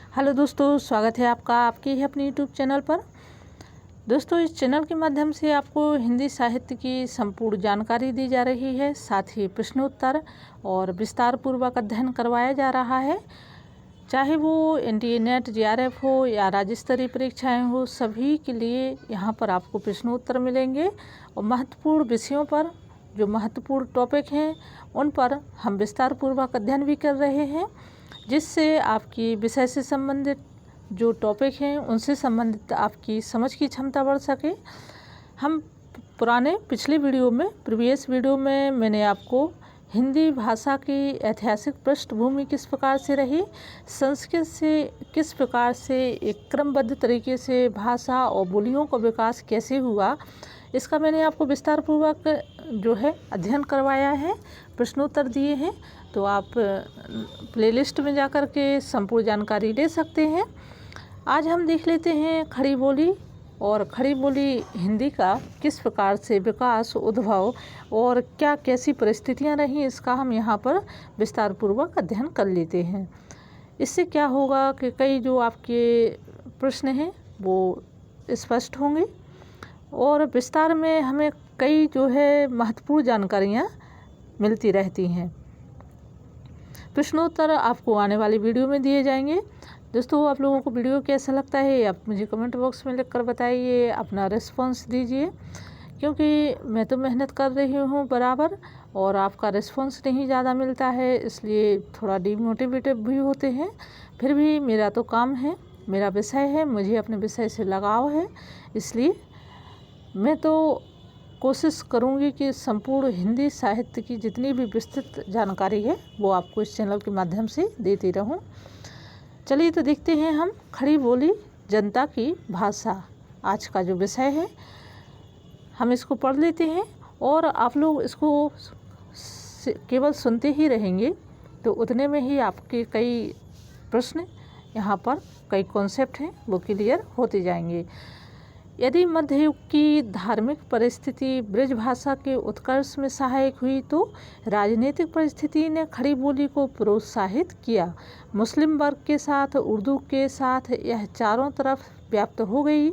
Hello दोस्तों, स्वागत है आपका आपके ही अपने यूट्यूब चैनल पर। दोस्तों, इस चैनल के माध्यम से आपको हिंदी साहित्य की संपूर्ण जानकारी दी जा रही है, साथ ही प्रश्नोत्तर और विस्तार पूर्वक अध्ययन करवाया जा रहा है। चाहे वो एनटीए नेट जेआरएफ हो या राज्य स्तरीय परीक्षाएं हो, सभी के लिए यहाँ पर आपको प्रश्नोत्तर मिलेंगे और महत्वपूर्ण विषयों पर जो महत्वपूर्ण टॉपिक हैं उन पर हम विस्तार पूर्वक अध्ययन भी कर रहे हैं, जिससे आपकी विषय से संबंधित जो टॉपिक हैं उनसे संबंधित आपकी समझ की क्षमता बढ़ सके। हम पिछले वीडियो में प्रीवियस वीडियो में मैंने आपको हिंदी भाषा की ऐतिहासिक पृष्ठभूमि किस प्रकार से रही, संस्कृत से किस प्रकार से एक क्रमबद्ध तरीके से भाषा और बोलियों का विकास कैसे हुआ, इसका मैंने आपको विस्तार पूर्वक जो है अध्ययन करवाया है, प्रश्नोत्तर दिए हैं। तो आप प्लेलिस्ट में जाकर के संपूर्ण जानकारी ले सकते हैं। आज हम देख लेते हैं खड़ी बोली और खड़ी बोली हिंदी का किस प्रकार से विकास, उद्भव और क्या कैसी परिस्थितियां रहीं, इसका हम यहाँ पर विस्तार पूर्वक अध्ययन कर लेते हैं। इससे क्या होगा कि कई जो आपके प्रश्न हैं वो स्पष्ट होंगे और विस्तार में हमें कई जो है महत्वपूर्ण जानकारियाँ मिलती रहती हैं। प्रश्नोत्तर आपको आने वाली वीडियो में दिए जाएंगे। दोस्तों, आप लोगों को वीडियो कैसा लगता है आप मुझे कमेंट बॉक्स में लिख कर बताइए, अपना रिस्पॉन्स दीजिए, क्योंकि मैं तो मेहनत कर रही हूँ बराबर और आपका रिस्पॉन्स नहीं ज़्यादा मिलता है, इसलिए थोड़ा डिमोटिवेटिव भी होते हैं। फिर भी मेरा तो काम है, मेरा विषय है, मुझे अपने विषय से लगाव है, इसलिए मैं तो कोशिश करूंगी कि संपूर्ण हिंदी साहित्य की जितनी भी विस्तृत जानकारी है वो आपको इस चैनल के माध्यम से देती रहूं। चलिए तो देखते हैं हम खड़ी बोली जनता की भाषा, आज का जो विषय है हम इसको पढ़ लेते हैं और आप लोग इसको केवल सुनते ही रहेंगे तो उतने में ही आपके कई प्रश्न यहाँ पर कई कॉन्सेप्ट हैं वो क्लियर होते जाएंगे। यदि मध्ययुग की धार्मिक परिस्थिति ब्रज भाषा के उत्कर्ष में सहायक हुई तो राजनीतिक परिस्थिति ने खड़ी बोली को प्रोत्साहित किया। मुस्लिम वर्ग के साथ उर्दू के साथ यह चारों तरफ व्याप्त हो गई।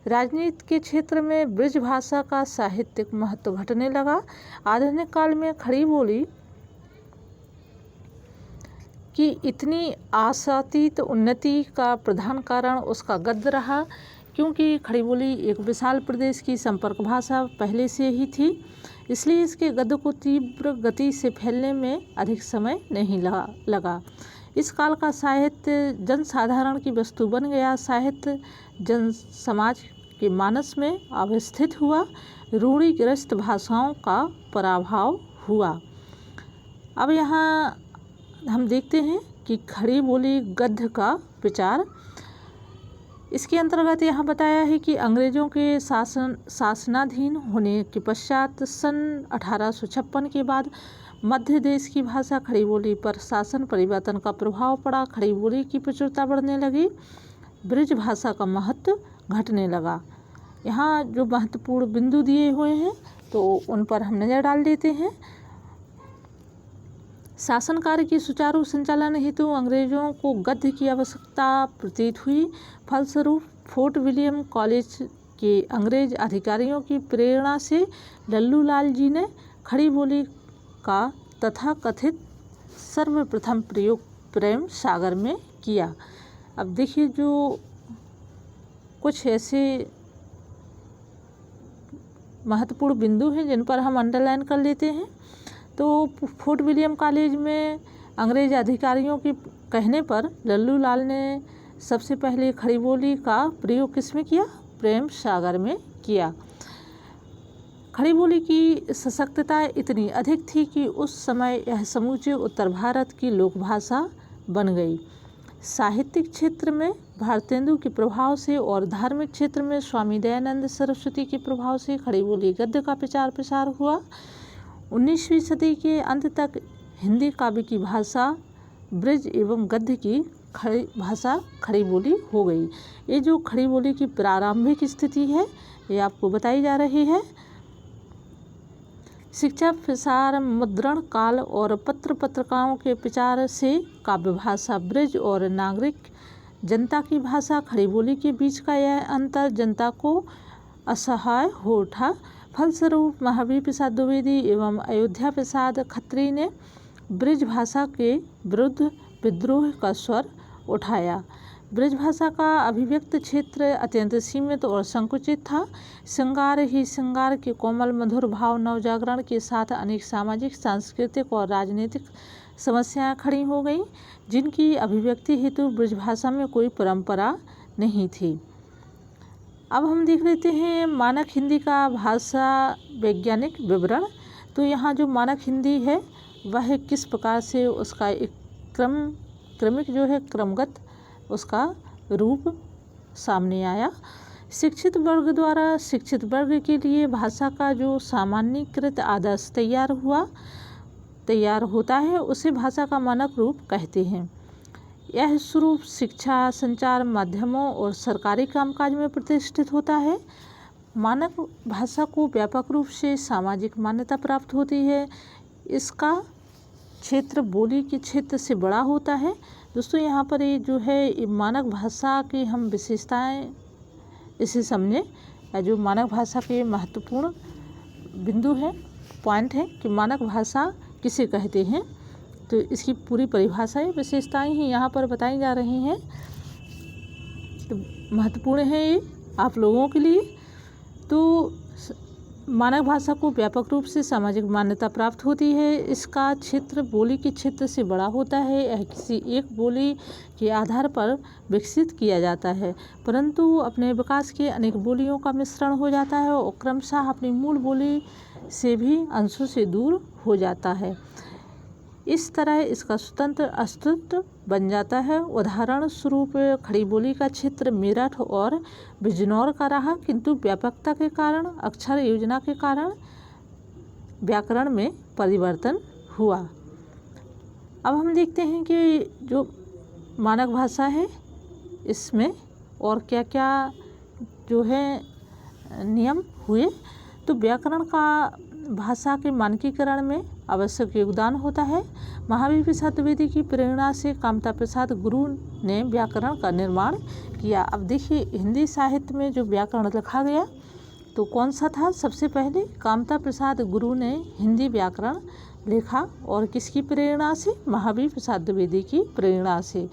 राजनीति के क्षेत्र में ब्रज भाषा का साहित्यिक महत्व घटने लगा। आधुनिक काल में खड़ी बोली की इतनी आशातीत उन्नति का प्रधान कारण उसका गद्य रहा, क्योंकि खड़ी बोली एक विशाल प्रदेश की संपर्क भाषा पहले से ही थी, इसलिए इसके गद्य को तीव्र गति से फैलने में अधिक समय नहीं लगा। इस काल का साहित्य जनसाधारण की वस्तु बन गया। साहित्य जन समाज के मानस में अवस्थित हुआ। रूढ़िग्रस्त भाषाओं का पराभव हुआ। अब यहाँ हम देखते हैं कि खड़ी बोली गद्य का विचार। इसके अंतर्गत यहाँ बताया है कि अंग्रेजों के शासनाधीन होने के पश्चात सन 1856 के बाद मध्य देश की भाषा खड़ी बोली पर शासन परिवर्तन का प्रभाव पड़ा। खड़ी बोली की प्रचुरता बढ़ने लगी, ब्रज भाषा का महत्व घटने लगा। यहाँ जो महत्वपूर्ण बिंदु दिए हुए हैं तो उन पर हम नज़र डाल देते हैं। शासन कार्य की सुचारू संचालन हेतु अंग्रेजों को गद्य की आवश्यकता प्रतीत हुई। फलस्वरूप फोर्ट विलियम कॉलेज के अंग्रेज अधिकारियों की प्रेरणा से लल्लू लाल जी ने खड़ी बोली का तथाकथित सर्वप्रथम प्रयोग प्रेम सागर में किया। अब देखिए, जो कुछ ऐसे महत्वपूर्ण बिंदु हैं जिन पर हम अंडरलाइन कर लेते हैं। तो फोर्ट विलियम कॉलेज में अंग्रेज अधिकारियों के कहने पर लल्लू लाल ने सबसे पहले खड़ी बोली का प्रयोग किसमें किया? प्रेम सागर में किया। खड़ी बोली की सशक्तता इतनी अधिक थी कि उस समय यह समूचे उत्तर भारत की लोकभाषा बन गई। साहित्यिक क्षेत्र में भारतेंदु के प्रभाव से और धार्मिक क्षेत्र में स्वामी दयानंद सरस्वती के प्रभाव से खड़ी बोली गद्य का प्रचार प्रसार हुआ। 19वीं सदी के अंत तक हिंदी काव्य की भाषा ब्रज एवं गद्य की भाषा खड़ी बोली हो गई। ये जो खड़ी बोली की प्रारंभिक स्थिति है ये आपको बताई जा रही है। शिक्षा, प्रसार, मुद्रण काल और पत्र पत्रिकाओं के प्रचार से काव्य भाषा ब्रज और नागरिक जनता की भाषा खड़ी बोली के बीच का यह अंतर जनता को असहाय हो उठा। फलस्वरूप महावीर प्रसाद द्विवेदी एवं अयोध्या प्रसाद खत्री ने ब्रज भाषा के विरुद्ध विद्रोह का स्वर उठाया। ब्रज भाषा का अभिव्यक्त क्षेत्र अत्यंत सीमित और संकुचित था। श्रृंगार ही श्रृंगार के कोमल मधुर भाव नवजागरण के साथ अनेक सामाजिक, सांस्कृतिक और राजनीतिक समस्याएं खड़ी हो गईं, जिनकी अभिव्यक्ति हेतु ब्रज भाषा में कोई परंपरा नहीं थी। अब हम देख लेते हैं मानक हिंदी का भाषा वैज्ञानिक विवरण। तो यहाँ जो मानक हिंदी है वह किस प्रकार से उसका एक क्रमिक जो है क्रमगत उसका रूप सामने आया। शिक्षित वर्ग द्वारा शिक्षित वर्ग के लिए भाषा का जो सामान्यीकृत आदर्श तैयार होता है उसे भाषा का मानक रूप कहते हैं। यह स्वरूप शिक्षा, संचार माध्यमों और सरकारी कामकाज में प्रतिष्ठित होता है। मानक भाषा को व्यापक रूप से सामाजिक मान्यता प्राप्त होती है। इसका क्षेत्र बोली के क्षेत्र से बड़ा होता है। दोस्तों यहाँ पर ये जो है मानक भाषा की हम विशेषताएं इसे समझें। जो मानक भाषा के महत्वपूर्ण बिंदु है, पॉइंट है कि मानक भाषा किसे कहते हैं, तो इसकी पूरी परिभाषाएं विशेषताएं ही यहाँ पर बताई जा रही हैं। तो महत्वपूर्ण है ये आप लोगों के लिए। तो मानक भाषा को व्यापक रूप से सामाजिक मान्यता प्राप्त होती है। इसका क्षेत्र बोली के क्षेत्र से बड़ा होता है। यह किसी एक बोली के आधार पर विकसित किया जाता है, परंतु अपने विकास के अनेक बोलियों का मिश्रण हो जाता है और क्रमशः अपनी मूल बोली से भी अंशों से दूर हो जाता है। इस तरह इसका स्वतंत्र अस्तित्व बन जाता है। उदाहरण स्वरूप खड़ी बोली का क्षेत्र मेरठ और बिजनौर का रहा, किंतु व्यापकता के कारण, अक्षर योजना के कारण व्याकरण में परिवर्तन हुआ। अब हम देखते हैं कि जो मानक भाषा है इसमें और क्या क्या जो है नियम हुए। तो व्याकरण का भाषा के मानकीकरण में आवश्यक योगदान होता है। महावीर प्रसाद द्विवेदी की प्रेरणा से कामता प्रसाद गुरु ने व्याकरण का निर्माण किया। अब देखिए हिंदी साहित्य में जो व्याकरण लिखा गया तो कौन सा था। सबसे पहले कामता प्रसाद गुरु ने हिंदी व्याकरण लिखा और किसकी प्रेरणा से, महावीर प्रसाद द्विवेदी की प्रेरणा से।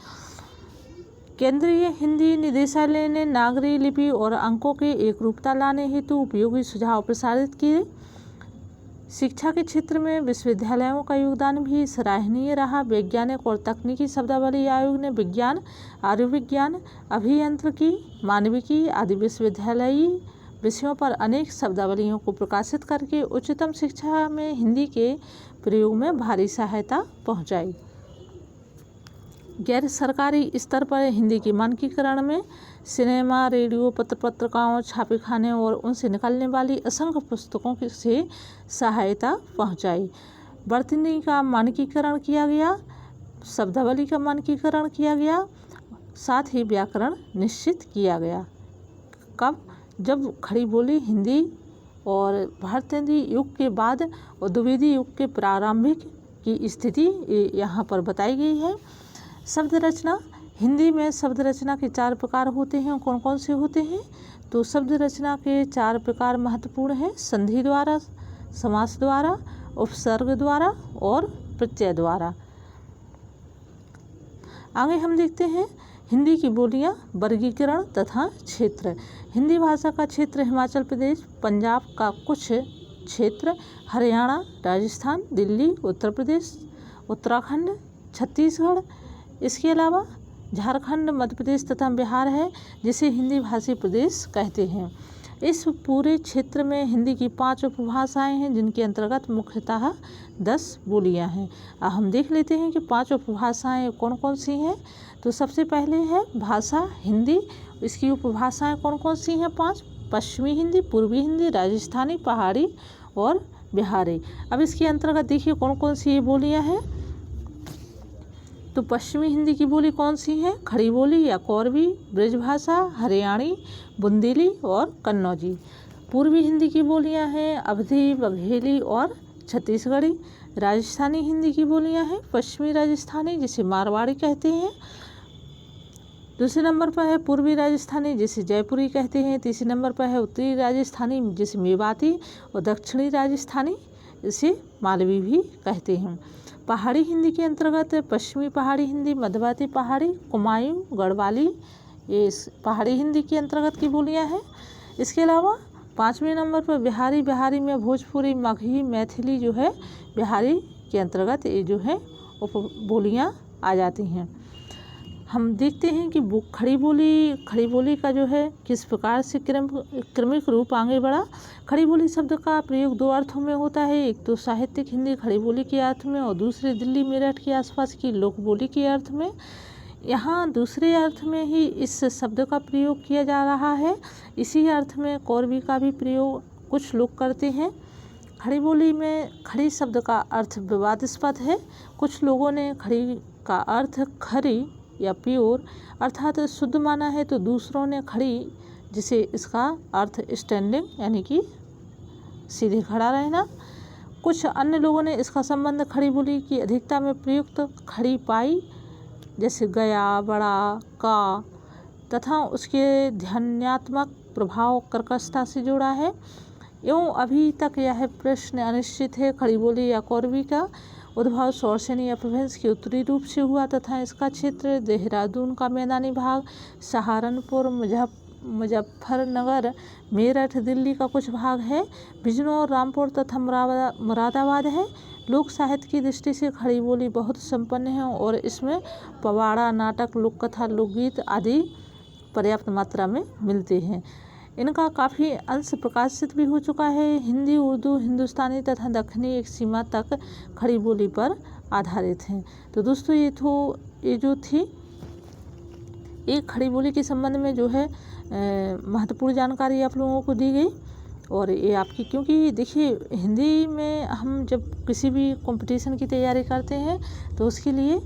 केंद्रीय हिंदी निदेशालय ने नागरी लिपि और अंकों के एक रूपता लाने हेतु उपयोगी सुझाव प्रसारित किए। शिक्षा के क्षेत्र में विश्वविद्यालयों का योगदान भी सराहनीय रहा। वैज्ञानिक और तकनीकी शब्दावली आयोग ने विज्ञान, आयुर्विज्ञान, अभियांत्रिकी, मानविकी आदि विश्वविद्यालयी विषयों पर अनेक शब्दावलियों को प्रकाशित करके उच्चतम शिक्षा में हिंदी के प्रयोग में भारी सहायता पहुंचाई। गैर सरकारी स्तर पर हिंदी के मानकीकरण में सिनेमा, रेडियो, पत्रिकाओं, छापेखाने और उनसे निकलने वाली असंख्य पुस्तकों से सहायता पहुंचाई। वर्तनी का मानकीकरण किया गया, शब्दावली का मानकीकरण किया गया, साथ ही व्याकरण निश्चित किया गया। कब? जब खड़ी बोली हिंदी और भारतीय युग के बाद और द्विवेदी युग के प्रारंभिक की स्थिति यहाँ पर बताई गई है। शब्द रचना, हिंदी में शब्द रचना के 4 प्रकार होते हैं। कौन कौन से होते हैं? तो शब्द रचना के 4 प्रकार महत्वपूर्ण हैं। संधि द्वारा, समास द्वारा, उपसर्ग द्वारा और प्रत्यय द्वारा। आगे हम देखते हैं हिंदी की बोलियां, वर्गीकरण तथा क्षेत्र। हिंदी भाषा का क्षेत्र हिमाचल प्रदेश, पंजाब का कुछ क्षेत्र, हरियाणा, राजस्थान, दिल्ली, उत्तर प्रदेश, उत्तराखंड, छत्तीसगढ़, इसके अलावा झारखंड, मध्य प्रदेश तथा बिहार है, जिसे हिंदी भाषी प्रदेश कहते हैं। इस पूरे क्षेत्र में हिंदी की 5 उपभाषाएं हैं, जिनके अंतर्गत मुख्यतः 10 बोलियां हैं। अब हम देख लेते हैं कि 5 उपभाषाएं कौन कौन सी हैं। तो सबसे पहले है भाषा हिंदी। इसकी उपभाषाएं कौन कौन सी हैं? 5। पश्चिमी हिंदी, पूर्वी हिंदी, राजस्थानी, पहाड़ी और बिहारी। अब इसके अंतर्गत देखिए कौन कौन सी ये बोलियाँ हैं। तो पश्चिमी हिंदी की बोली कौन सी है? खड़ी बोली या कौरवी, ब्रजभाषा, हरियाणी, बुंदेली और कन्नौजी। पूर्वी हिंदी की बोलियां हैं अवधी, बघेली और छत्तीसगढ़ी। राजस्थानी हिंदी की बोलियां हैं पश्चिमी राजस्थानी, जिसे मारवाड़ी कहते हैं। दूसरे नंबर पर है पूर्वी राजस्थानी, जिसे जयपुरी कहते हैं। तीसरे नंबर पर है उत्तरी राजस्थानी, जिसे मेवाती। और दक्षिणी राजस्थानी, इसे मालवी भी कहते हैं। पहाड़ी हिंदी के अंतर्गत पश्चिमी पहाड़ी हिंदी, मध्यवर्ती पहाड़ी, कुमायूं, गढ़वाली, ये इस पहाड़ी हिंदी के अंतर्गत की बोलियां हैं। इसके अलावा 5वें नंबर पर बिहारी, बिहारी में भोजपुरी, मगही, मैथिली जो है बिहारी के अंतर्गत ये जो है उप बोलियाँ आ जाती हैं। हम देखते हैं कि खड़ी बोली का जो है किस प्रकार से क्रमिक रूप आगे बढ़ा। खड़ी बोली शब्द का प्रयोग दो अर्थों में होता है, एक तो साहित्यिक हिंदी खड़ी बोली के अर्थ में और दूसरे दिल्ली मेरठ के आसपास की लोक बोली के अर्थ में। यहाँ दूसरे अर्थ में ही इस शब्द का प्रयोग किया जा रहा है। इसी अर्थ में कौरवी का भी प्रयोग कुछ लोग करते हैं। खड़ी बोली में खड़ी शब्द का अर्थ विवादास्पद है। कुछ लोगों ने खड़ी का अर्थ खरी या प्योर अर्थात शुद्ध माना है, तो दूसरों ने खड़ी जिसे इसका अर्थ स्टैंडिंग यानी कि सीधे खड़ा रहना। कुछ अन्य लोगों ने इसका संबंध खड़ी बोली की अधिकता में प्रयुक्त खड़ी पाई, जैसे गया, बड़ा, का तथा उसके ध्वन्यात्मक प्रभाव कर्कशता से जोड़ा है। एवं अभी तक यह प्रश्न अनिश्चित है खड़ी बोली या कौरवी का उद्भव शौरसेनी अपभ्रंश के उत्तरी रूप से हुआ तथा इसका क्षेत्र देहरादून का मैदानी भाग, सहारनपुर, मुजफ्फरनगर, मेरठ, दिल्ली का कुछ भाग है, बिजनौर, रामपुर तथा मुरादाबाद है। लोक साहित्य की दृष्टि से खड़ी बोली बहुत संपन्न है और इसमें पवाड़ा, नाटक, लोक कथा, लोकगीत आदि पर्याप्त मात्रा में मिलते हैं। इनका काफ़ी अंश प्रकाशित भी हो चुका है। हिंदी, उर्दू, हिंदुस्तानी तथा दक्षिणी एक सीमा तक खड़ी बोली पर आधारित हैं। तो दोस्तों ये जो थी एक खड़ी बोली के संबंध में जो है महत्वपूर्ण जानकारी आप लोगों को दी गई। और ये आपकी, क्योंकि देखिए हिंदी में हम जब किसी भी कंपटीशन की तैयारी करते हैं तो उसके लिए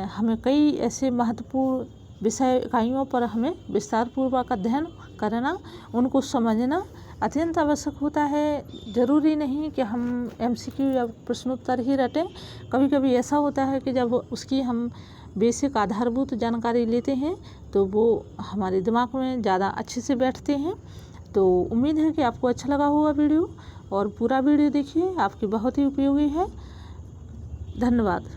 हमें कई ऐसे महत्वपूर्ण विषय इकाइयों पर हमें विस्तारपूर्वक अध्ययन करना, उनको समझना अत्यंत आवश्यक होता है। ज़रूरी नहीं कि हम MCQ या प्रश्नोत्तर ही रटें। कभी कभी ऐसा होता है कि जब उसकी हम बेसिक आधारभूत जानकारी लेते हैं तो वो हमारे दिमाग में ज़्यादा अच्छे से बैठते हैं। तो उम्मीद है कि आपको अच्छा लगा होगा वीडियो, और पूरा वीडियो देखिए, आपके बहुत ही उपयोगी है। धन्यवाद।